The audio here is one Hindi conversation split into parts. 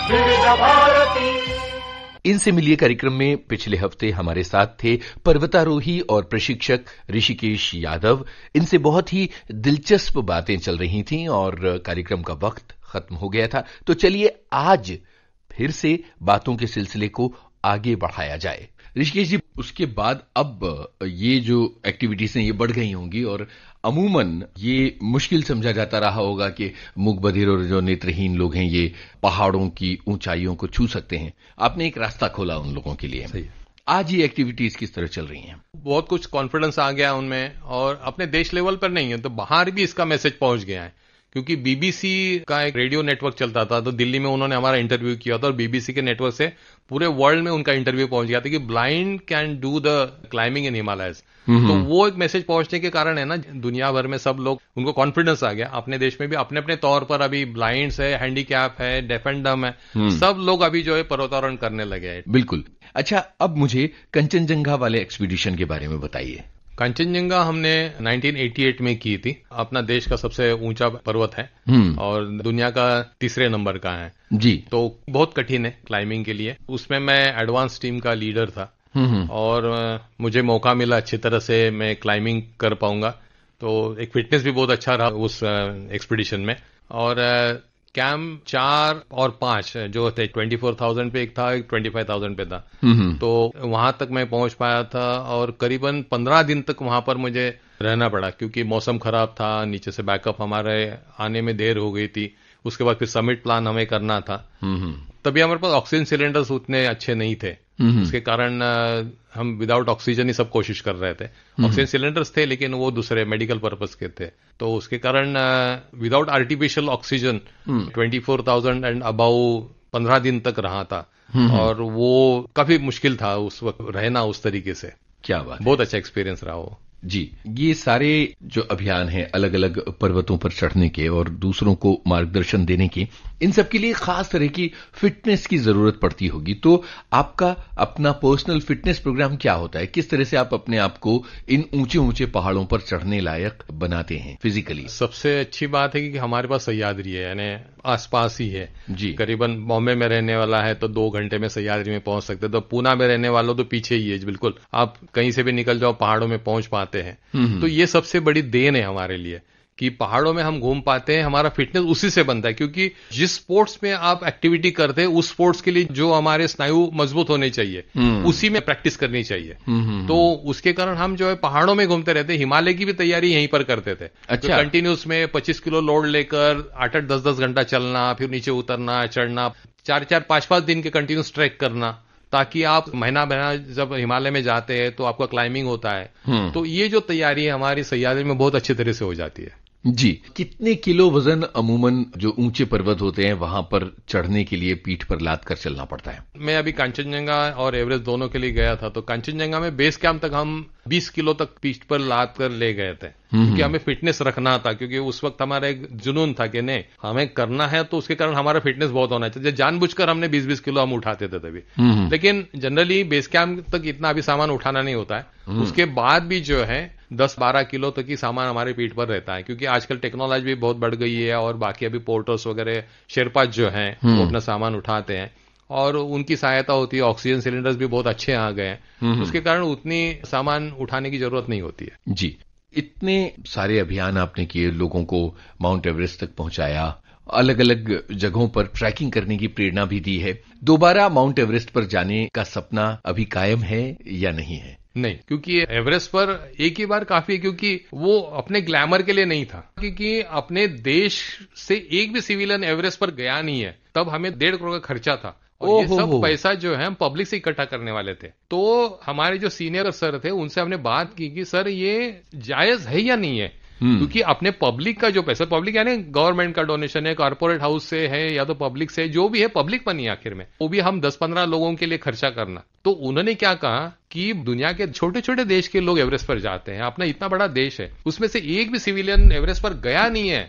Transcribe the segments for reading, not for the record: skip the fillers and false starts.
विविध भारती। इनसे मिलिए कार्यक्रम में पिछले हफ्ते हमारे साथ थे पर्वतारोही और प्रशिक्षक ऋषिकेश यादव। इनसे बहुत ही दिलचस्प बातें चल रही थीं और कार्यक्रम का वक्त खत्म हो गया था। तो चलिए आज फिर से बातों के सिलसिले को आगे बढ़ाया जाए। ऋषिकेश जी, उसके बाद अब ये जो एक्टिविटीज हैं ये बढ़ गई होंगी और अमूमन ये मुश्किल समझा जाता रहा होगा कि मूक बधिर और जो नेत्रहीन लोग हैं ये पहाड़ों की ऊंचाइयों को छू सकते हैं। आपने एक रास्ता खोला उन लोगों के लिए। सही। आज ये एक्टिविटीज किस तरह चल रही हैं? बहुत कुछ कॉन्फिडेंस आ गया उनमें और अपने देश लेवल पर नहीं है तो बाहर भी इसका मैसेज पहुंच गया है, क्योंकि बीबीसी का एक रेडियो नेटवर्क चलता था तो दिल्ली में उन्होंने हमारा इंटरव्यू किया था और बीबीसी के नेटवर्क से पूरे वर्ल्ड में उनका इंटरव्यू पहुंच गया था कि blind can do the climbing in Himalayas. तो वो एक मैसेज पहुंचने के कारण है ना, दुनिया भर में सब लोग उनको कॉन्फिडेंस आ गया। अपने देश में भी अपने अपने तौर पर अभी ब्लाइंड्स है, हैंडीकैप है, डेफ एंड डम है, सब लोग अभी जो है पर्वतारोहण करने लगे हैं। बिल्कुल। अच्छा, अब मुझे कंचनजंगा वाले एक्सपीडिशन के बारे में बताइए। कंचनजंगा हमने 1988 में की थी। अपना देश का सबसे ऊंचा पर्वत है और दुनिया का तीसरे नंबर का है जी। तो बहुत कठिन है क्लाइंबिंग के लिए। उसमें मैं एडवांस टीम का लीडर था और मुझे मौका मिला अच्छी तरह से मैं क्लाइंबिंग कर पाऊंगा। तो एक फिटनेस भी बहुत अच्छा रहा उस एक्सपीडिशन में। और कैंप 4 और 5 जो थे 24,000 पे एक था, एक 25,000 पे था। तो वहां तक मैं पहुंच पाया था और करीबन 15 दिन तक वहां पर मुझे रहना पड़ा क्योंकि मौसम खराब था, नीचे से बैकअप हमारे आने में देर हो गई थी। उसके बाद फिर समिट प्लान हमें करना था। तभी हमारे पास ऑक्सीजन सिलेंडर्स उतने अच्छे नहीं थे, उसके कारण हम विदाउट ऑक्सीजन ही सब कोशिश कर रहे थे। ऑक्सीजन सिलेंडर्स थे लेकिन वो दूसरे मेडिकल पर्पस के थे, तो उसके कारण without artificial oxygen 24,000 and about 15 दिन तक रहा था और वो काफी मुश्किल था उस वक्त रहना उस तरीके से। क्या बात, बहुत अच्छा एक्सपीरियंस रहा वो जी। ये सारे जो अभियान हैं अलग अलग पर्वतों पर चढ़ने के और दूसरों को मार्गदर्शन देने के, इन सब के लिए खास तरह की फिटनेस की जरूरत पड़ती होगी। तो आपका अपना पर्सनल फिटनेस प्रोग्राम क्या होता है? किस तरह से आप अपने आप को इन ऊंचे ऊंचे पहाड़ों पर चढ़ने लायक बनाते हैं फिजिकली? सबसे अच्छी बात है कि हमारे पास सह्याद्री है, यानी आसपास ही है जी। करीबन बॉम्बे में रहने वाला है तो 2 घंटे में सह्याद्री में पहुंच सकते हैं। तो पूना में रहने वालों तो पीछे ही है बिल्कुल, आप कहीं से भी निकल जाओ पहाड़ों में पहुंच पाते हैं। तो ये सबसे बड़ी देन है हमारे लिए कि पहाड़ों में हम घूम पाते हैं। हमारा फिटनेस उसी से बनता है क्योंकि जिस स्पोर्ट्स में आप एक्टिविटी करते हैं उस स्पोर्ट्स के लिए जो हमारे स्नायु मजबूत होने चाहिए उसी में प्रैक्टिस करनी चाहिए। तो उसके कारण हम जो है पहाड़ों में घूमते रहते हैं। हिमालय की भी तैयारी यहीं पर करते थे। अच्छा। तो कंटिन्यूस में 25 किलो लोड लेकर 8-8, 10-10 घंटा चलना, फिर नीचे उतरना, चढ़ना, 4-4, 5-5 दिन के कंटिन्यूस ट्रैक करना, ताकि आप महीना जब हिमालय में जाते हैं तो आपका क्लाइंबिंग होता है। तो ये जो तैयारी है हमारी सह्याद्री में बहुत अच्छी तरह से हो जाती है जी। कितने किलो वजन अमूमन जो ऊंचे पर्वत होते हैं वहां पर चढ़ने के लिए पीठ पर लाद कर चलना पड़ता है? मैं अभी कंचनजंगा और एवरेस्ट दोनों के लिए गया था तो कंचनजंगा में बेस कैंप तक हम 20 किलो तक पीठ पर लाद कर ले गए थे क्योंकि हमें फिटनेस रखना था। क्योंकि उस वक्त हमारा एक जुनून था कि नहीं हमें करना है तो उसके कारण हमारा फिटनेस बहुत होना चाहिए। जानबूझकर हमने 20-20 किलो हम उठाते थे तभी। लेकिन जनरली बेस कैंप तक इतना अभी सामान उठाना नहीं होता है। उसके बाद भी जो है 10-12 किलो तक ही सामान हमारे पीठ पर रहता है क्योंकि आजकल टेक्नोलॉजी भी बहुत बढ़ गई है और बाकी अभी पोर्टर्स वगैरह शेरपाज जो हैं वो अपना सामान उठाते हैं और उनकी सहायता होती है। ऑक्सीजन सिलेंडर्स भी बहुत अच्छे आ गए हैं, उसके कारण उतनी सामान उठाने की जरूरत नहीं होती है जी। इतने सारे अभियान आपने किए, लोगों को माउंट एवरेस्ट तक पहुंचाया, अलग अलग जगहों पर ट्रैकिंग करने की प्रेरणा भी दी है। दोबारा माउंट एवरेस्ट पर जाने का सपना अभी कायम है या नहीं है? नहीं, क्योंकि एवरेस्ट पर एक ही बार काफी है क्योंकि वो अपने ग्लैमर के लिए नहीं था। क्योंकि अपने देश से एक भी सिविलियन एवरेस्ट पर गया नहीं है, तब हमें 1.5 करोड़ का खर्चा था और ये सब पैसा जो है हम पब्लिक से इकट्ठा करने वाले थे। तो हमारे जो सीनियर सर थे उनसे हमने बात की कि सर ये जायज है या नहीं है, क्योंकि अपने पब्लिक का जो पैसा, पब्लिक यानी गवर्नमेंट का डोनेशन है, कॉर्पोरेट हाउस से है या तो पब्लिक से, जो भी है पब्लिक मनी आखिर में, वो भी हम 10-15 लोगों के लिए खर्चा करना। तो उन्होंने क्या कहा कि दुनिया के छोटे छोटे देश के लोग एवरेस्ट पर जाते हैं, अपना इतना बड़ा देश है, उसमें से एक भी सिविलियन एवरेस्ट पर गया नहीं है,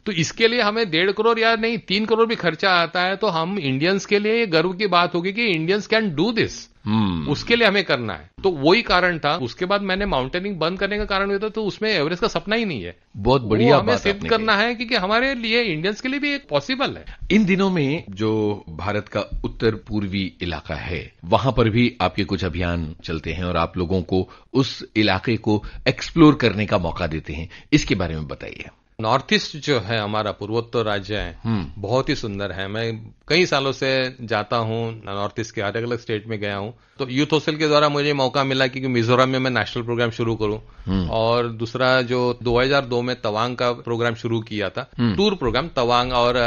तो इसके लिए हमें 1.5 करोड़ या नहीं 3 करोड़ भी खर्चा आता है तो हम इंडियंस के लिए गर्व की बात होगी कि इंडियंस कैन डू दिस। उसके लिए हमें करना है। तो वही कारण था। उसके बाद मैंने माउंटेनिंग बंद करने का कारण हुआ था, तो उसमें एवरेस्ट का सपना ही नहीं है। बहुत बढ़िया हमें सिद्ध करना है कि हमारे लिए इंडियंस के लिए भी एक पॉसिबल है। इन दिनों में जो भारत का उत्तर पूर्वी इलाका है, वहां पर भी आपके कुछ अभियान चलते हैं और आप लोगों को उस इलाके को एक्सप्लोर करने का मौका देते हैं, इसके बारे में बताइए। नॉर्थ ईस्ट जो है हमारा पूर्वोत्तर राज्य है, बहुत ही सुंदर है। मैं कई सालों से जाता हूँ, नॉर्थ ईस्ट के अलग अलग स्टेट में गया हूँ। तो यूथ हॉस्टल के द्वारा मुझे मौका मिला कि मिजोरम में मैं नेशनल प्रोग्राम शुरू करूँ, और दूसरा जो 2002 में तवांग का प्रोग्राम शुरू किया था, टूर प्रोग्राम तवांग और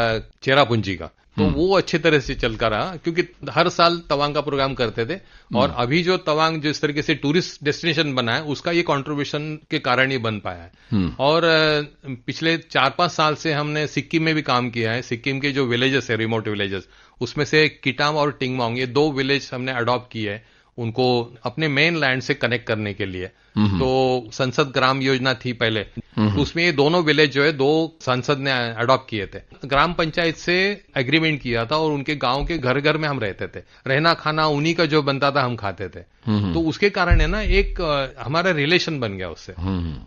चेरापूंजी का, तो वो अच्छी तरह से चलता रहा, क्योंकि हर साल तवांग का प्रोग्राम करते थे। और अभी जो तवांग जिस तरीके से टूरिस्ट डेस्टिनेशन बना है, उसका ये कंट्रीब्यूशन के कारण ही बन पाया है। और पिछले 4-5 साल से हमने सिक्किम में भी काम किया है। सिक्किम के जो विलेजेस है, रिमोट विलेजेस, उसमें से किटाम और टिंगमोंग, ये 2 विलेज हमने अडॉप्ट किए हैं, उनको अपने मेन लैंड से कनेक्ट करने के लिए। तो संसद ग्राम योजना थी पहले, तो उसमें ये दोनों विलेज जो है 2 संसद ने अडॉप्ट किए थे। ग्राम पंचायत से एग्रीमेंट किया था, और उनके गांव के घर घर में हम रहते थे, रहना खाना उन्हीं का जो बनता था हम खाते थे। तो उसके कारण है ना, एक हमारा रिलेशन बन गया उससे।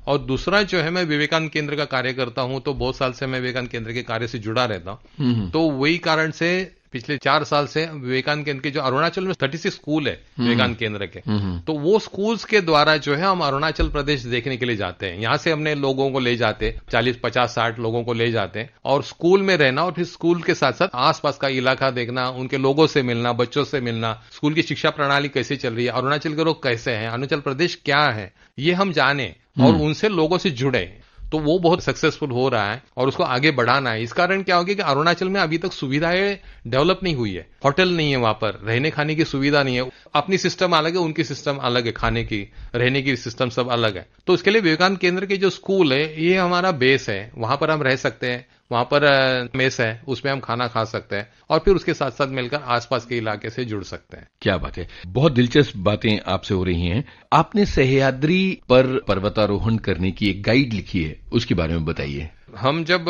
और दूसरा जो है, मैं विवेकानंद केंद्र का कार्य करता हूं, तो बहुत साल से मैं विवेकानंद केंद्र के कार्य से जुड़ा रहता हूं। तो वही कारण से पिछले 4 साल से विवेकानंद केंद्र के जो अरुणाचल में 36 स्कूल है विवेकानंद केंद्र के, तो वो स्कूल्स के द्वारा जो है हम अरुणाचल प्रदेश देखने के लिए जाते हैं। यहाँ से हमने लोगों को ले जाते, 40, 50, 60 लोगों को ले जाते हैं, और स्कूल में रहना, और फिर स्कूल के साथ साथ आसपास का इलाका देखना, उनके लोगों से मिलना, बच्चों से मिलना, स्कूल की शिक्षा प्रणाली कैसे चल रही है, अरुणाचल के लोग कैसे हैं, अरुणाचल प्रदेश क्या है, ये हम जाने और उनसे लोगों से जुड़े। तो वो बहुत सक्सेसफुल हो रहा है, और उसको आगे बढ़ाना है। इस कारण क्या हो गया कि अरुणाचल में अभी तक सुविधाएं डेवलप नहीं हुई है। होटल नहीं है वहां पर, रहने खाने की सुविधा नहीं है। अपनी सिस्टम अलग है, उनकी सिस्टम अलग है, खाने की रहने की सिस्टम सब अलग है। तो इसके लिए विवेकानंद केंद्र के जो स्कूल है, ये हमारा बेस है। वहां पर हम रह सकते हैं, वहां पर मेस है, उसमें हम खाना खा सकते हैं, और फिर उसके साथ साथ मिलकर आसपास के इलाके से जुड़ सकते हैं। क्या बात है, बहुत दिलचस्प बातें आपसे हो रही हैं। आपने सह्याद्री पर पर्वतारोहण करने की एक गाइड लिखी है, उसके बारे में बताइए। हम जब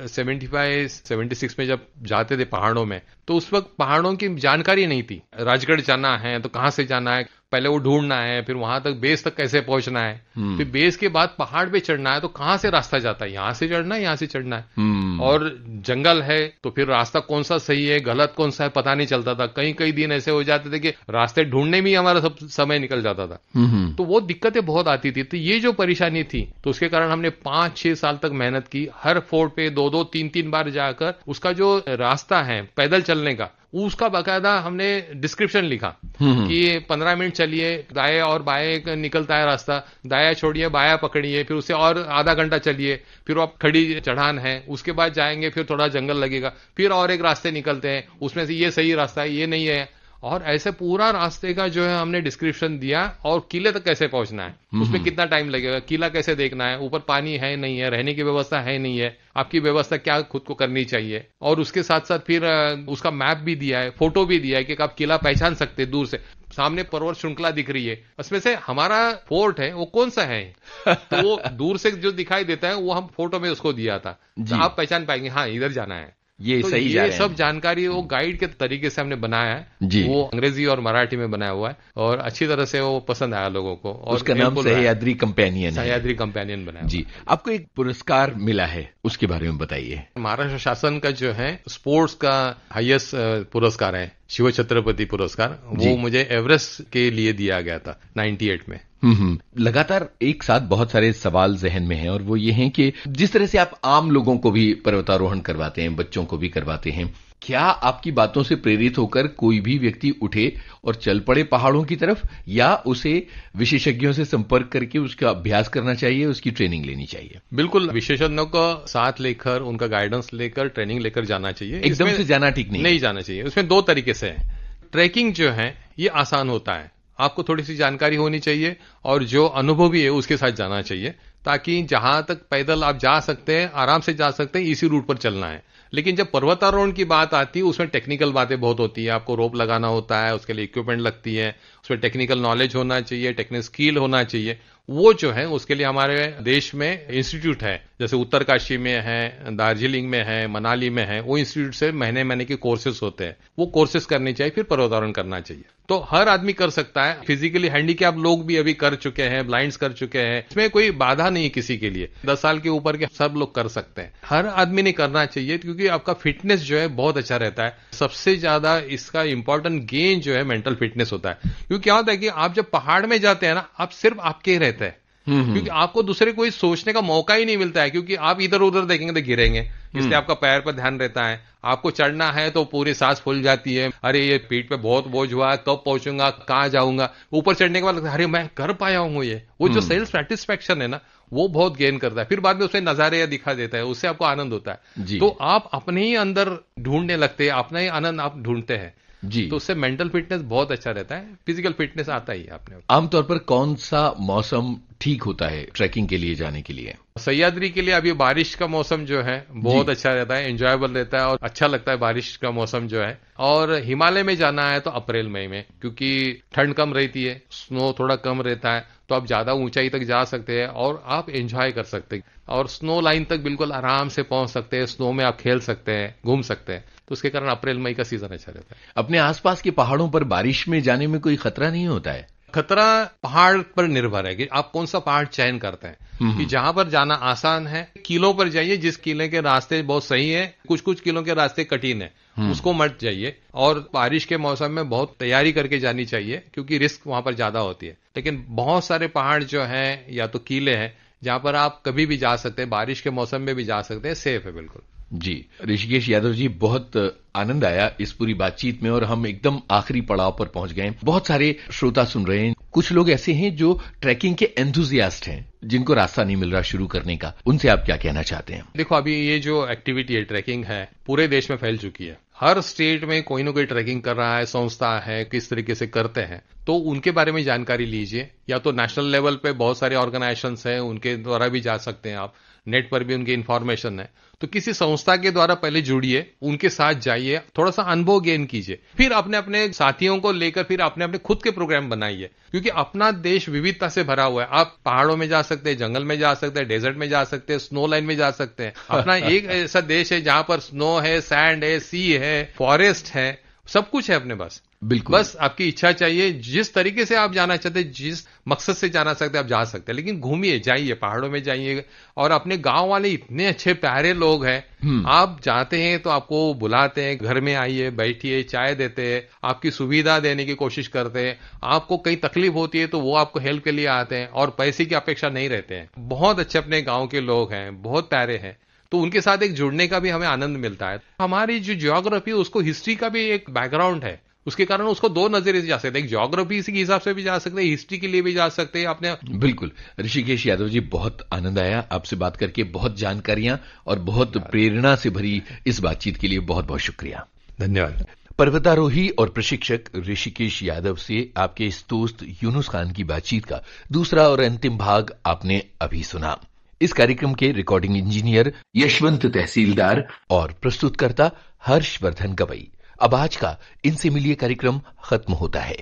75-76 में जब जाते थे पहाड़ों में, तो उस वक्त पहाड़ों की जानकारी नहीं थी। राजगढ़ जाना है तो कहां से जाना है, पहले वो ढूंढना है, फिर वहां तक बेस तक कैसे पहुंचना है, फिर बेस के बाद पहाड़ पे चढ़ना है, तो कहां से रास्ता जाता है, यहां से चढ़ना है, यहां से चढ़ना है। और जंगल है, तो फिर रास्ता कौन सा सही है, गलत कौन सा है, पता नहीं चलता था। कई दिन ऐसे हो जाते थे कि रास्ते ढूंढने में ही हमारा सब समय निकल जाता था। तो वो दिक्कतें बहुत आती थी। तो ये जो परेशानी थी, तो उसके कारण हमने 5-6 साल तक मेहनत की, हर फोर्ट पे 2-2, 3-3 बार जाकर उसका जो रास्ता है पैदल चलने का, उसका बाकायदा हमने डिस्क्रिप्शन लिखा कि 15 मिनट चलिए, दाएं और बाएं निकलता है रास्ता, दाया छोड़िए, बाया पकड़िए, फिर उससे और आधा घंटा चलिए, फिर आप खड़ी चढ़ान है, उसके बाद जाएंगे, फिर थोड़ा जंगल लगेगा, फिर और एक रास्ते निकलते हैं, उसमें से ये सही रास्ता है, ये नहीं है। और ऐसे पूरा रास्ते का जो है हमने डिस्क्रिप्शन दिया, और किले तक कैसे पहुंचना है, उसमें कितना टाइम लगेगा, किला कैसे देखना है, ऊपर पानी है नहीं है, रहने की व्यवस्था है नहीं है, आपकी व्यवस्था क्या खुद को करनी चाहिए। और उसके साथ साथ फिर उसका मैप भी दिया है, फोटो भी दिया है कि आप किला पहचान सकते हैं दूर से, सामने पर्वत श्रृंखला दिख रही है, उसमें से हमारा फोर्ट है वो कौन सा है तो वो दूर से जो दिखाई देता है वो हम फोटो में उसको दिया था, तो आप पहचान पाएंगे हाँ इधर जाना है। ये तो सही जा रहे हैं। सब जानकारी वो गाइड के तरीके से हमने बनाया है जी। वो अंग्रेजी और मराठी में बनाया हुआ है, और अच्छी तरह से वो पसंद आया लोगों को, और उसका नाम सह्याद्री कंपेनियन है। सह्याद्री कंपेनियन बनाया जी। आपको एक पुरस्कार मिला है, उसके बारे में बताइए। महाराष्ट्र शासन का जो है स्पोर्ट्स का हाईएस्ट पुरस्कार है, शिव छत्रपति पुरस्कार, वो मुझे एवरेस्ट के लिए दिया गया था 98 में। लगातार एक साथ बहुत सारे सवाल जहन में हैं, और वो ये हैं कि जिस तरह से आप आम लोगों को भी पर्वतारोहण करवाते हैं, बच्चों को भी करवाते हैं, क्या आपकी बातों से प्रेरित होकर कोई भी व्यक्ति उठे और चल पड़े पहाड़ों की तरफ, या उसे विशेषज्ञों से संपर्क करके उसका अभ्यास करना चाहिए, उसकी ट्रेनिंग लेनी चाहिए? बिल्कुल, विशेषज्ञों को साथ लेकर, उनका गाइडेंस लेकर, ट्रेनिंग लेकर जाना चाहिए। एकदम से जाना ठीक नहीं जाना चाहिए। उसमें 2 तरीके से है। ट्रैकिंग जो है ये आसान होता है, आपको थोड़ी सी जानकारी होनी चाहिए, और जो अनुभवी है उसके साथ जाना चाहिए, ताकि जहां तक पैदल आप जा सकते हैं, आराम से जा सकते हैं, इसी रूट पर चलना है। लेकिन जब पर्वतारोहण की बात आती है, उसमें टेक्निकल बातें बहुत होती है, आपको रोप लगाना होता है, उसके लिए इक्विपमेंट लगती है, उसमें टेक्निकल नॉलेज होना चाहिए, टेक्निकल स्किल होना चाहिए, वो जो है उसके लिए हमारे देश में इंस्टीट्यूट है, जैसे उत्तरकाशी में है, दार्जिलिंग में है, मनाली में है, वो इंस्टीट्यूट से महीने के कोर्सेज होते हैं, वो कोर्सेज करने चाहिए, फिर पर्वतारोहण करना चाहिए। तो हर आदमी कर सकता है, फिजिकली हैंडीकैप लोग भी अभी कर चुके हैं, ब्लाइंड्स कर चुके हैं, इसमें कोई बाधा नहीं किसी के लिए, 10 साल के ऊपर के सब लोग कर सकते हैं। हर आदमी ने करना चाहिए क्योंकि आपका फिटनेस जो है बहुत अच्छा रहता है। सबसे ज्यादा इसका इंपॉर्टेंट गेन जो है मेंटल फिटनेस होता है, क्योंकि क्या होता है कि आप जब पहाड़ में जाते हैं ना, आप सिर्फ आपके ही रहते हैं, क्योंकि आपको दूसरे कोई सोचने का मौका ही नहीं मिलता है, क्योंकि आप इधर उधर देखेंगे तो गिरेंगे, इसलिए आपका पैर पर ध्यान रहता है। आपको चढ़ना है तो पूरी सांस फूल जाती है, अरे ये पीठ पे बहुत बोझ हुआ, कब पहुंचूंगा, कहां जाऊंगा। ऊपर चढ़ने के बाद लगता है अरे मैं कर पाया हूं ये, वो जो सेल्फ सेटिस्फैक्शन है ना, वो बहुत गेन करता है। फिर बाद में उसमें नजारे दिखा देता है, उससे आपको आनंद होता है। तो आप अपने ही अंदर ढूंढने लगते हैं, अपना ही आनंद आप ढूंढते हैं जी। तो उससे मेंटल फिटनेस बहुत अच्छा रहता है, फिजिकल फिटनेस आता ही है आपने। आमतौर पर कौन सा मौसम ठीक होता है ट्रैकिंग के लिए जाने के लिए? सह्याद्री के लिए अभी बारिश का मौसम जो है बहुत अच्छा रहता है, एंजॉयबल रहता है और अच्छा लगता है बारिश का मौसम जो है। और हिमालय में जाना है तो अप्रैल मई में, क्योंकि ठंड कम रहती है, स्नो थोड़ा कम रहता है, तो आप ज्यादा ऊंचाई तक जा सकते हैं और आप एंजॉय कर सकते हैं और स्नो लाइन तक बिल्कुल आराम से पहुंच सकते हैं, स्नो में आप खेल सकते हैं, घूम सकते हैं। तो उसके कारण अप्रैल मई का सीजन अच्छा रहता है। अपने आसपास के पहाड़ों पर बारिश में जाने में कोई खतरा नहीं होता है? खतरा पहाड़ पर निर्भर है कि आप कौन सा पहाड़ चयन करते हैं, कि जहां पर जाना आसान है, किलों पर जाइए, जिस किले के रास्ते बहुत सही है, कुछ किलों के रास्ते कठिन है, उसको मत जाइए। और बारिश के मौसम में बहुत तैयारी करके जानी चाहिए, क्योंकि रिस्क वहां पर ज्यादा होती है। लेकिन बहुत सारे पहाड़ जो हैं या तो किले हैं जहां पर आप कभी भी जा सकते हैं, बारिश के मौसम में भी जा सकते हैं, सेफ है बिल्कुल जी। ऋषिकेश यादव जी, बहुत आनंद आया इस पूरी बातचीत में और हम एकदम आखिरी पड़ाव पर पहुंच गए। बहुत सारे श्रोता सुन रहे हैं, कुछ लोग ऐसे हैं जो ट्रैकिंग के एंथुजियास्ट हैं, जिनको रास्ता नहीं मिल रहा शुरू करने का, उनसे आप क्या कहना चाहते हैं? देखो, अभी ये जो एक्टिविटी है ट्रैकिंग है, पूरे देश में फैल चुकी है। हर स्टेट में कोई ना कोई ट्रैकिंग कर रहा है, संस्था है, किस तरीके से करते हैं, तो उनके बारे में जानकारी लीजिए। या तो नेशनल लेवल पे बहुत सारे ऑर्गेनाइजेशंस हैं, उनके द्वारा भी जा सकते हैं आप, नेट पर भी उनकी इंफॉर्मेशन है। तो किसी संस्था के द्वारा पहले जुड़िए, उनके साथ जाइए, थोड़ा सा अनुभव गेन कीजिए, फिर अपने अपने साथियों को लेकर फिर अपने अपने खुद के प्रोग्राम बनाइए, क्योंकि अपना देश विविधता से भरा हुआ है। आप पहाड़ों में जा सकते हैं, जंगल में जा सकते हैं, डेजर्ट में जा सकते हैं, स्नो लाइन में जा सकते हैं। अपना एक ऐसा देश है जहां पर स्नो है, सैंड है, सी है, फॉरेस्ट है, सब कुछ है अपने पास। बिल्कुल, बस आपकी इच्छा चाहिए, जिस तरीके से आप जाना चाहते हैं, जिस मकसद से जाना सकते हैं, आप जा सकते हैं। लेकिन घूमिए, जाइए, पहाड़ों में जाइए। और अपने गांव वाले इतने अच्छे प्यारे लोग हैं, आप जाते हैं तो आपको बुलाते हैं, घर में आइए, बैठिए, चाय देते हैं, आपकी सुविधा देने की कोशिश करते हैं। आपको कई तकलीफ होती है तो वो आपको हेल्प के लिए आते हैं और पैसे की अपेक्षा नहीं रहते हैं। बहुत अच्छे अपने गाँव के लोग हैं, बहुत प्यारे हैं, तो उनके साथ एक जुड़ने का भी हमें आनंद मिलता है। हमारी जो ज्योग्राफी है, उसको हिस्ट्री का भी एक बैकग्राउंड है, उसके कारण उसको दो नजरिए से जा सकते हैं। एक ज्योग्राफी के हिसाब से भी जा सकते हैं, हिस्ट्री के लिए भी जा सकते हैं अपने। बिल्कुल ऋषिकेश यादव जी, बहुत आनंद आया आपसे बात करके, बहुत जानकारियां और बहुत प्रेरणा से भरी इस बातचीत के लिए बहुत बहुत शुक्रिया। धन्यवाद। पर्वतारोही और प्रशिक्षक ऋषिकेश यादव से आपके इस दोस्त यूनुस खान की बातचीत का दूसरा और अंतिम भाग आपने अभी सुना। इस कार्यक्रम के रिकॉर्डिंग इंजीनियर यशवंत तहसीलदार और प्रस्तुतकर्ता हर्षवर्धन गवई। अब आज का इनसे मिलिए कार्यक्रम खत्म होता है।